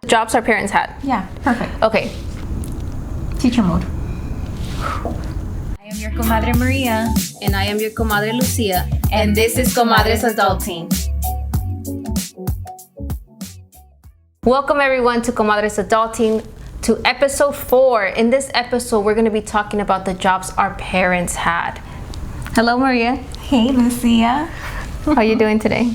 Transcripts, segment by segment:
Jobs our parents had. Yeah, perfect. Okay. Teacher mode. I am your comadre Maria. And I am your comadre Lucia. And this is Comadres Adulting. Welcome everyone to Comadres Adulting, to episode 4. In this episode, we're going to be talking about the jobs our parents had. Hello, Maria. Hey, Lucia. How are you doing today?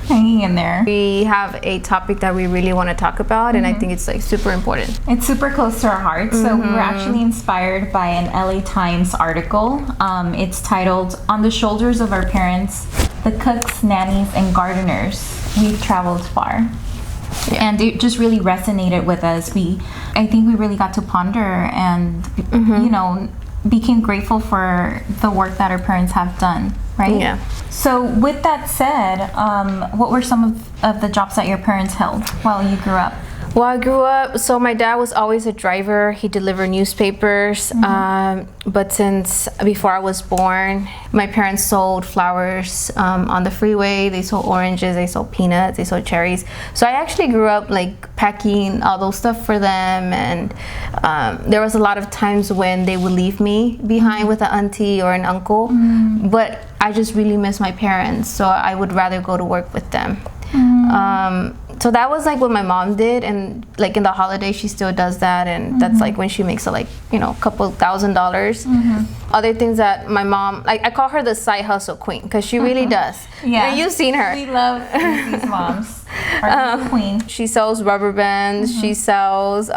Hanging in there. We have a topic that we really want to talk about, and I think it's like super important. It's super close to our hearts. So we were actually inspired by an LA Times article. It's titled, "On the Shoulders of Our Parents, the Cooks, Nannies, and Gardeners, We've Traveled Far." Yeah. And it just really resonated with us. I think we really got to ponder and, became grateful for the work that our parents have done, right? Yeah. So with that said, what were some of the jobs that your parents held while you grew up? Well, I grew up, so my dad was always a driver. He delivered newspapers. But since before I was born, my parents sold flowers on the freeway. They sold oranges, they sold peanuts, they sold cherries. So I actually grew up like packing all those stuff for them. And there was a lot of times when they would leave me behind with an auntie or an uncle. But I just really miss my parents, so I would rather go to work with them. So that was like what my mom did, and like in the holidays she still does that, and that's like when she makes a couple $1,000. Other things that my mom, like, I call her the side hustle queen because she really does. Yeah, you've seen her. We love these moms. Our queen. She sells rubber bands. She sells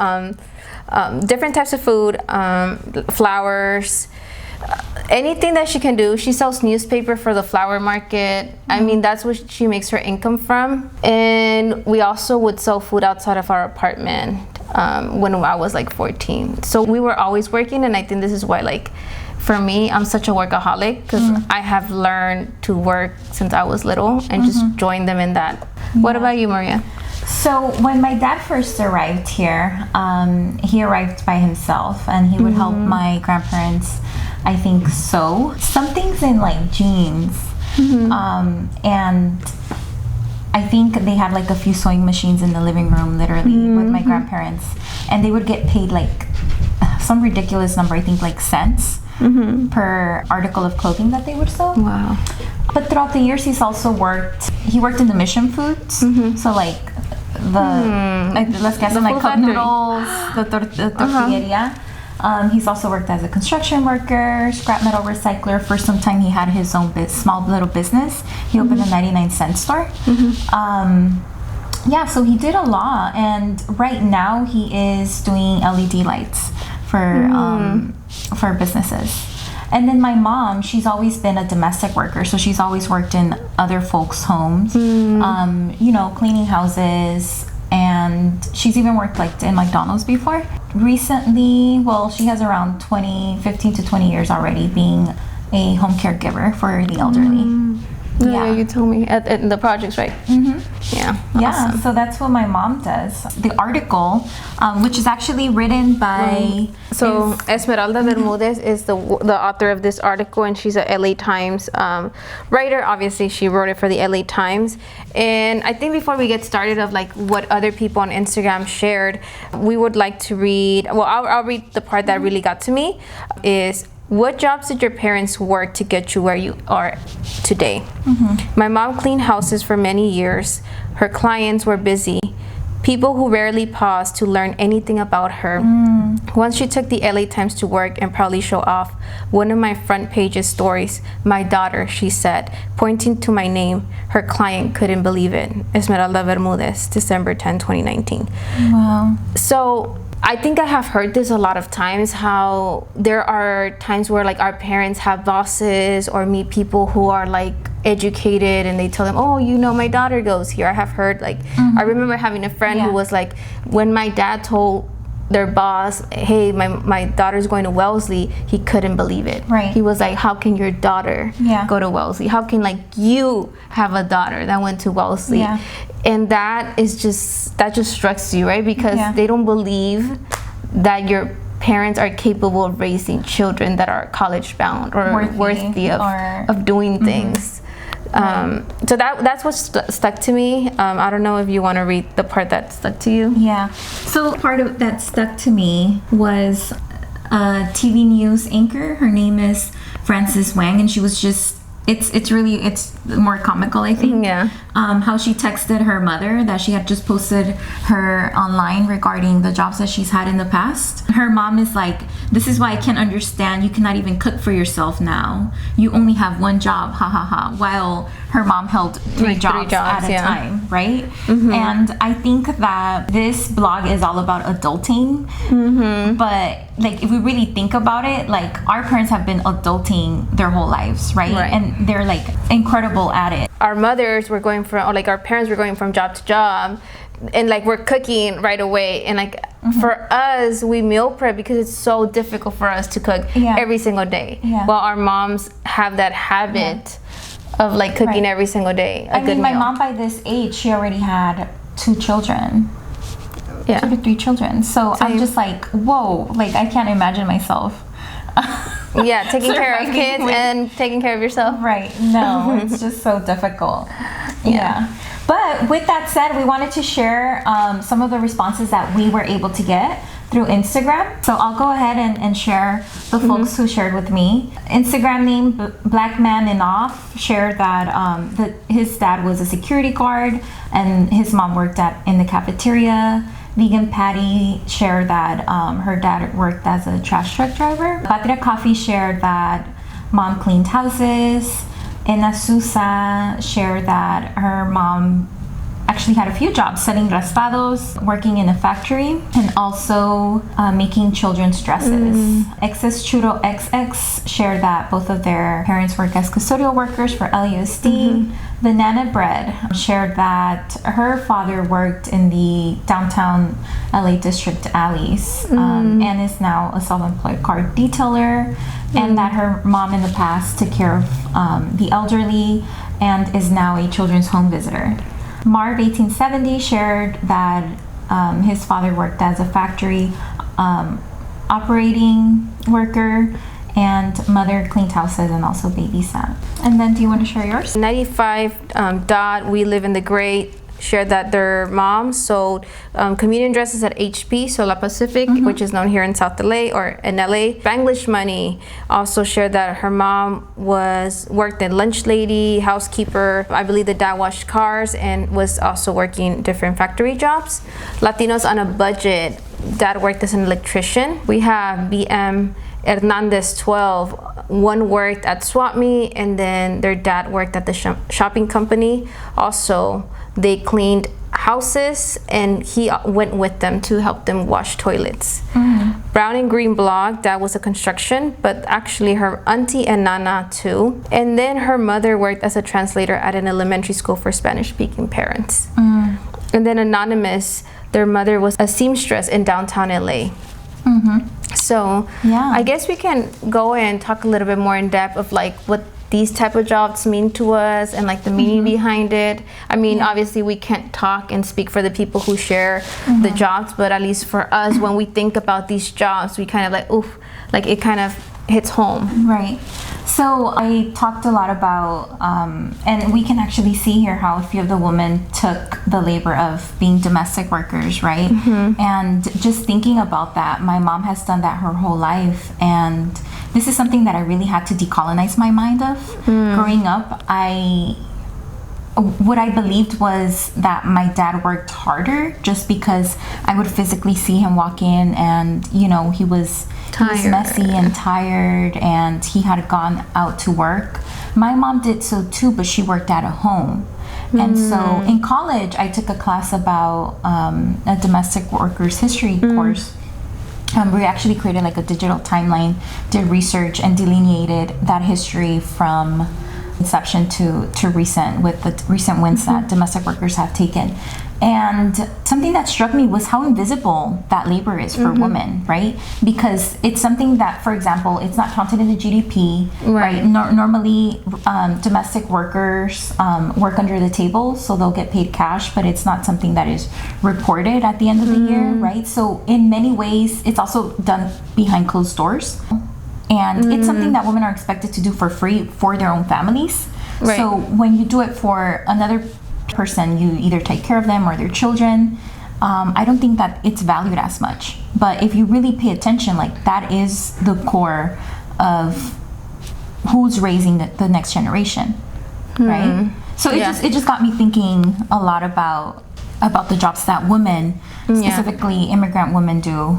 different types of food, flowers. Anything that she can do. She sells newspaper for the flower market. I mean, that's what she makes her income from. And we also would sell food outside of our apartment when I was like 14. So we were always working, and I think this is why, like, for me, I'm such a workaholic because I have learned to work since I was little and just join them in that. What about you, Maria? So when my dad first arrived here, he arrived by himself, and he would help my grandparents, I think, sew some things in like jeans. And I think they had like a few sewing machines in the living room, literally, with my grandparents, and they would get paid like some ridiculous number, I think like cents per article of clothing that they would sew. Wow. But throughout the years, he worked in the mission foods. So like let's guess, like cup noodles, the tortilleria. He's also worked as a construction worker, scrap metal recycler. For some time, he had his own small little business. He opened a 99-cent store. So he did a lot, and right now he is doing LED lights for businesses. And then my mom, she's always been a domestic worker, so she's always worked in other folks' homes, cleaning houses, and she's even worked like in McDonald's before. Recently, she has around 15 to 20 years already being a home caregiver for the elderly. Yeah, you told me at the projects, right? Yeah. Awesome. So that's what my mom does. The article, which is actually written by Esmeralda Bermudez is the author of this article, and she's a LA Times writer. Obviously, she wrote it for the LA Times. And I think before we get started of like what other people on Instagram shared, we would like to read. Well, I'll read the part that really got to me. Is, what jobs did your parents work to get you where you are today? My mom cleaned houses for many years. Her clients were busy, people who rarely paused to learn anything about her. Once she took the LA Times to work and proudly show off one of my front page's stories. My daughter, she said, pointing to my name. Her client couldn't believe it. Esmeralda Bermudez, December 10, 2019. Wow. So I think I have heard this a lot of times, how there are times where like our parents have bosses or meet people who are like educated, and they tell them, oh, my daughter goes here. I have heard like, I remember having a friend who was like, when my dad told their boss, hey, my daughter's going to Wellesley, he couldn't believe it. Right. He was like, how can your daughter go to Wellesley? How can like you have a daughter that went to Wellesley? Yeah. And that just strikes you, right? Because they don't believe that your parents are capable of raising children that are college bound or worthy of doing things. So that's what stuck to me. I don't know if you want to read the part that stuck to you. Yeah. So part of that stuck to me was a TV news anchor. Her name is Frances Wang, and she was just it's more comical, I think. Yeah. How she texted her mother that she had just posted her online regarding the jobs that she's had in the past. Her mom is like, "This is why I can't understand. You cannot even cook for yourself now. You only have one job, ha ha ha." While her mom held three jobs at a time, right? And I think that this blog is all about adulting. But like, if we really think about it, like, our parents have been adulting their whole lives, right? And they're like incredible at it. Our mothers were going from, or like our parents were going from job to job, and like we're cooking right away. And like for us, we meal prep because it's so difficult for us to cook every single day. While our moms have that habit of like cooking every single day. I mean, my mom by this age, she already had 2 children. 2 to 3 children. So I'm just like, whoa, like I can't imagine myself. Taking care of kids and taking care of yourself. Right. No, it's just so difficult. But with that said, we wanted to share some of the responses that we were able to get through Instagram. So I'll go ahead and share the folks who shared with me. Instagram name Black Man in Off shared that his dad was a security guard and his mom worked in the cafeteria. Vegan Patty shared that her dad worked as a trash truck driver. Patria Coffee shared that mom cleaned houses. Ena Susa shared that her mom actually had a few jobs, selling raspados, working in a factory, and also making children's dresses. Excess Churro XX shared that both of their parents work as custodial workers for LUSD. Banana Bread shared that her father worked in the downtown LA district alleys and is now a self-employed car detailer, and that her mom in the past took care of the elderly and is now a children's home visitor. Marv 1870 shared that his father worked as a factory operating worker, and mother cleaned houses and also babysat. And then do you want to share yours? 95 Dot, We Live in the Great, shared that their mom sold communion dresses at HP, so La Pacific, which is known here in South LA or in LA. Spanglish Money also shared that her mom worked in lunch lady, housekeeper. I believe the dad washed cars and was also working different factory jobs. Latinos on a Budget, dad worked as an electrician. We have BM Hernandez 12. One worked at Swap Meet, and then their dad worked at the shopping company. Also, they cleaned houses, and he went with them to help them wash toilets. Brown and Green Blog, that was a construction, but actually her auntie and nana too. And then her mother worked as a translator at an elementary school for Spanish-speaking parents. And then Anonymous, their mother was a seamstress in downtown LA. So I guess we can go and talk a little bit more in depth of like what these type of jobs mean to us and like the meaning behind it. I mean, obviously we can't talk and speak for the people who share the jobs, but at least for us, when we think about these jobs, we kind of like, oof, like it kind of hits home. Right. So I talked a lot about, and we can actually see here how a few of the women took the labor of being domestic workers, right? And just thinking about that, my mom has done that her whole life, and this is something that I really had to decolonize my mind of. Growing up, what I believed was that my dad worked harder just because I would physically see him walk in and, you know, he was messy and tired and he had gone out to work. My mom did so too, but she worked at a home. And so in college, I took a class about a domestic workers history course. We actually created like a digital timeline, did research, and delineated that history from inception to recent, with the recent wins that domestic workers have taken. And something that struck me was how invisible that labor is for women, right? Because it's something that, for example, it's not counted in the GDP, right? Normally, domestic workers work under the table, so they'll get paid cash, but it's not something that is reported at the end of the year, right? So in many ways, it's also done behind closed doors. And it's something that women are expected to do for free for their own families. Right. So when you do it for another person, you either take care of them or their children. I don't think that it's valued as much. But if you really pay attention, like that is the core of who's raising the next generation, right? So it just got me thinking a lot about the jobs that women, specifically immigrant women, do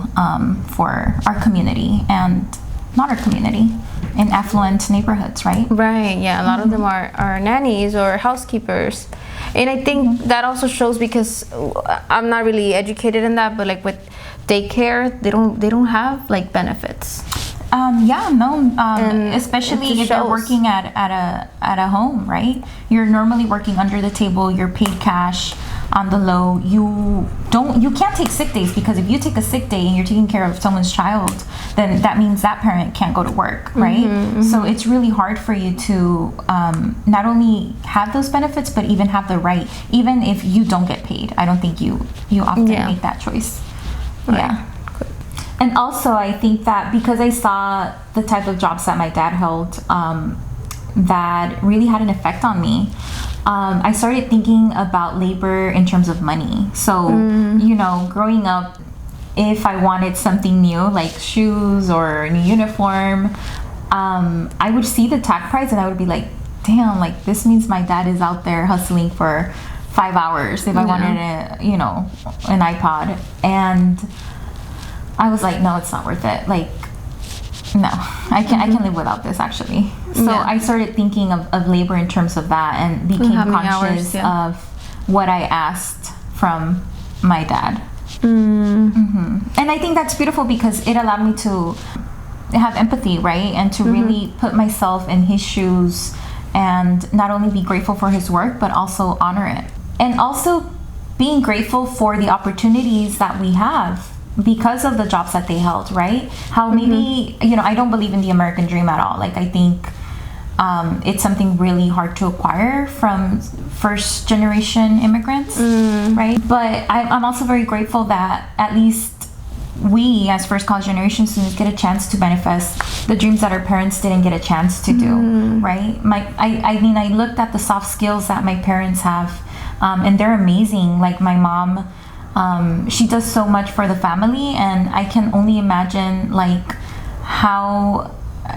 for our community and not our community, in affluent neighborhoods, right? Right, yeah. A lot of them are nannies or housekeepers. And I think that also shows, because I'm not really educated in that, but like with daycare, they don't have like benefits. Especially if you're working at a home, right? You're normally working under the table, you're paid cash on the low. You can't take sick days, because if you take a sick day and you're taking care of someone's child, then that means that parent can't go to work, right? So it's really hard for you to not only have those benefits, but even have the right, even if you don't get paid. I don't think you often make that choice. Right. Yeah. And also, I think that because I saw the type of jobs that my dad held, that really had an effect on me. I started thinking about labor in terms of money. So, growing up, if I wanted something new, like shoes or a new uniform, I would see the tag price and I would be like, damn, like this means my dad is out there hustling for 5 hours if I wanted an iPod. And I was like, no, it's not worth it. Like, no, I can live without this, actually. So I started thinking of labor in terms of that, and became conscious of what I asked from my dad. And I think that's beautiful, because it allowed me to have empathy, right? And to really put myself in his shoes, and not only be grateful for his work, but also honor it. And also being grateful for the opportunities that we have because of the jobs that they held, right? How maybe, I don't believe in the American dream at all. Like, I think it's something really hard to acquire from first generation immigrants, right? But I'm also very grateful that at least we, as first college generation students, get a chance to manifest the dreams that our parents didn't get a chance to do, right? I looked at the soft skills that my parents have, and they're amazing. Like my mom, she does so much for the family, and I can only imagine like how,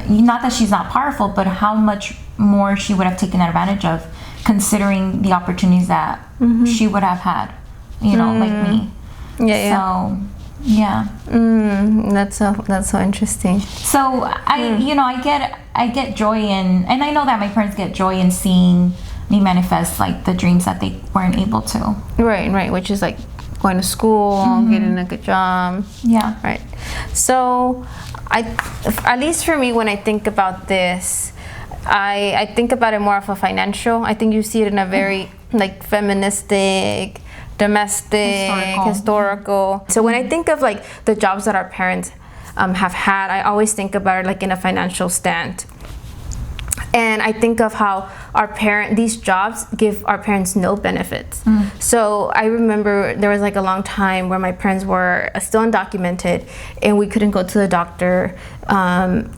not that she's not powerful, but how much more she would have taken advantage of, considering the opportunities that she would have had, like me. So that's so interesting. So I get joy in, and I know that my parents get joy in seeing me manifest like the dreams that they weren't able to. Right, which is like going to school, getting a good job. Yeah. Right. So at least for me, when I think about this, I think about it more of a financial. I think you see it in a very like feministic, domestic, historical. So when I think of like the jobs that our parents have had, I always think about it like in a financial stand. And I think of how these jobs give our parents no benefits. So I remember there was like a long time where my parents were still undocumented and we couldn't go to the doctor.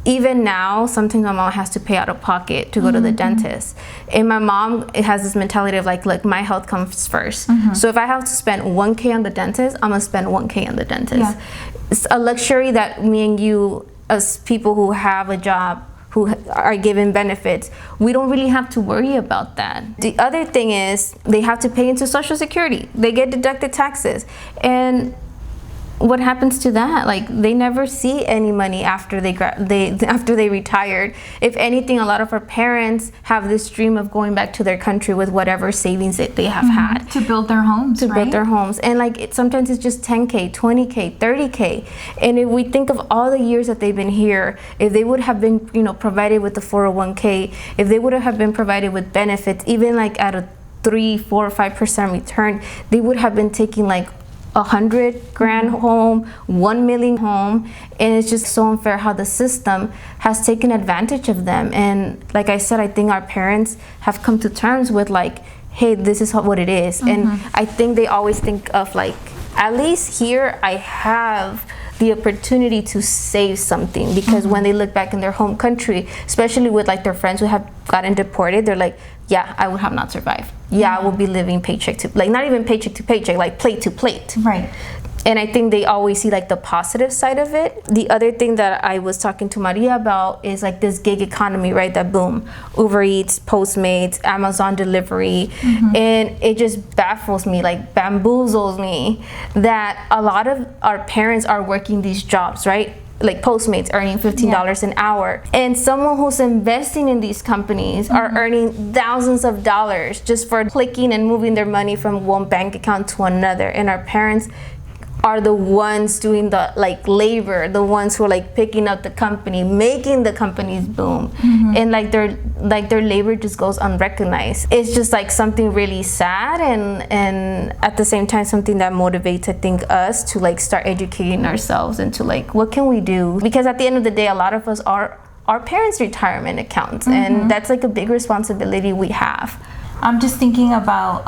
Even now, sometimes my mom has to pay out of pocket to go to the dentist. And my mom has this mentality of like, look, my health comes first. So if I have to spend $1K on the dentist, I'm gonna spend $1K on the dentist. Yeah. It's a luxury that me and you, as people who have a job, who are given benefits, we don't really have to worry about that. The other thing is they have to pay into Social Security. They get deducted taxes. And what happens to that? Like they never see any money after they retired. If anything, a lot of our parents have this dream of going back to their country with whatever savings that they have had to build their homes. Build their homes, and like sometimes it's just 10K, 20K, 30K. And if we think of all the years that they've been here, if they would have been, provided with the 401K, if they would have been provided with benefits, even like at a 3, 4, or 5% return, they would have been taking like $100,000 home, 1 million home, and it's just so unfair how the system has taken advantage of them. And like I said, I think our parents have come to terms with like, hey, this is what it is. And I think they always think of like, at least here I have the opportunity to save something, because when they look back in their home country, especially with like their friends who have gotten deported, they're like, yeah, I would have not survived. Yeah, I will be living paycheck to, like, not even paycheck to paycheck, like plate to plate. Right. And I think they always see like the positive side of it. The other thing that I was talking to Maria about is like this gig economy, right? That boom, Uber Eats, Postmates, Amazon delivery. And it just baffles me, like bamboozles me, that a lot of our parents are working these jobs, right? Like Postmates earning $15 an hour, and someone who's investing in these companies are earning thousands of dollars just for clicking and moving their money from one bank account to another. And our parents are the ones doing the like labor, the ones who are like picking up the company, making the companies boom, and like their labor just goes unrecognized. It's just like something really sad, and at the same time something that motivates, I think, us to like start educating ourselves into like what can we do, because at the end of the day a lot of us are our parents' retirement accounts, and that's like a big responsibility we have. I'm just thinking about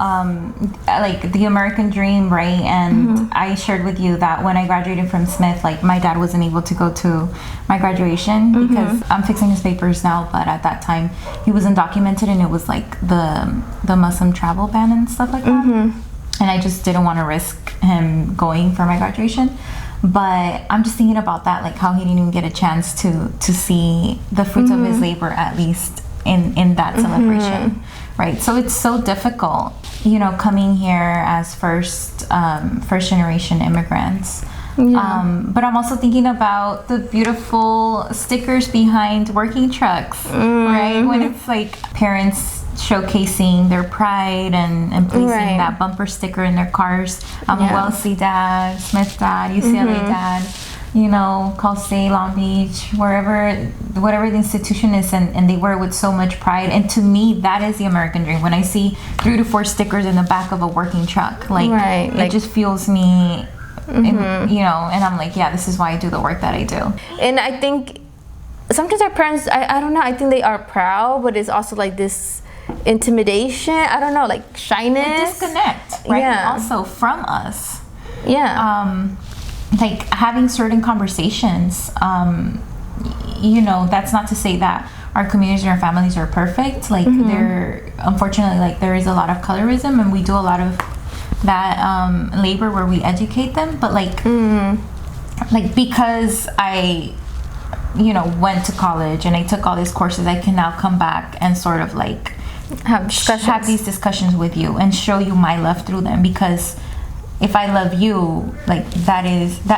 like the American dream, right? And I shared with you that when I graduated from Smith, like my dad wasn't able to go to my graduation because I'm fixing his papers now, but at that time he was undocumented, and it was like the Muslim travel ban and stuff like that. And I just didn't want to risk him going for my graduation. But I'm just thinking about that, like how he didn't even get a chance to see the fruits of his labor, at least in that celebration. Right, so it's so difficult, you know, coming here as first generation immigrants. But I'm also thinking about the beautiful stickers behind working trucks, right? When it's like parents showcasing their pride and placing that bumper sticker in their cars. I'm a Wellesley dad, Smith dad, UCLA dad, you know, Cal State, Long Beach, whatever the institution is, and they wear it with so much pride. And to me, that is the American dream. When I see 3 to 4 stickers in the back of a working truck, like it just fuels me, you know, and I'm like, yeah, this is why I do the work that I do. And I think sometimes our parents, I don't know, I think they are proud, but it's also like this intimidation, I don't know, like shyness. A disconnect, right? Also from us. Like having certain conversations, you know, that's not to say that our communities and our families are perfect. Like there, unfortunately, like there is a lot of colorism, and we do a lot of that labor where we educate them. But like because I, you know, went to college and I took all these courses, I can now come back and sort of like have these discussions with you and show you my love through them, because if I love you, like that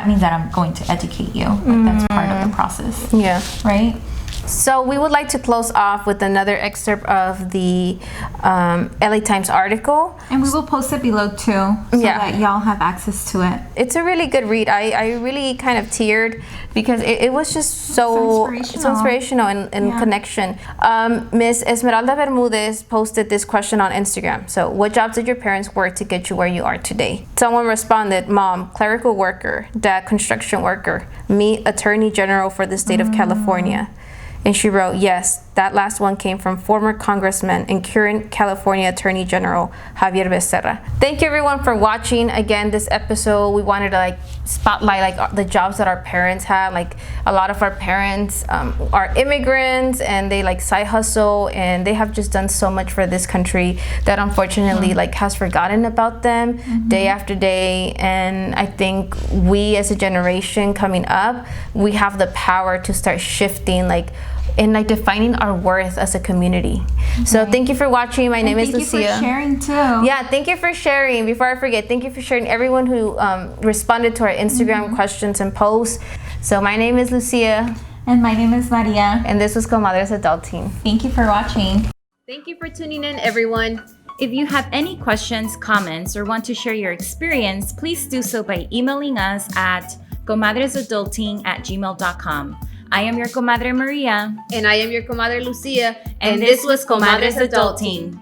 means that I'm going to educate you. Like that's part of the process. Yeah. Right? So we would like to close off with another excerpt of the LA Times article. And we will post it below too, so that y'all have access to it. It's a really good read. I really kind of teared because it was just so inspirational and connection. Miss Esmeralda Bermudez posted this question on Instagram. So, what jobs did your parents work to get you where you are today? Someone responded, Mom, clerical worker. Dad, construction worker. Me, Attorney General for the state of California. And she wrote, yes, that last one came from former Congressman and current California Attorney General Javier Becerra. Thank you everyone for watching. Again, this episode, we wanted to like spotlight like the jobs that our parents had. Like a lot of our parents are immigrants, and they like side hustle, and they have just done so much for this country that unfortunately like has forgotten about them day after day. And I think we as a generation coming up, we have the power to start shifting like and like defining our worth as a community. So thank you for watching. My name is Lucia. Thank you for sharing too. Yeah, thank you for sharing. Before I forget, thank you for sharing everyone who responded to our Instagram questions and posts. So my name is Lucia. And my name is Maria. And this was Comadres Adulting. Thank you for watching. Thank you for tuning in, everyone. If you have any questions, comments, or want to share your experience, please do so by emailing us at comadresadulting@gmail.com. I am your comadre Maria. And I am your comadre Lucia. And this was Comadres Adulting.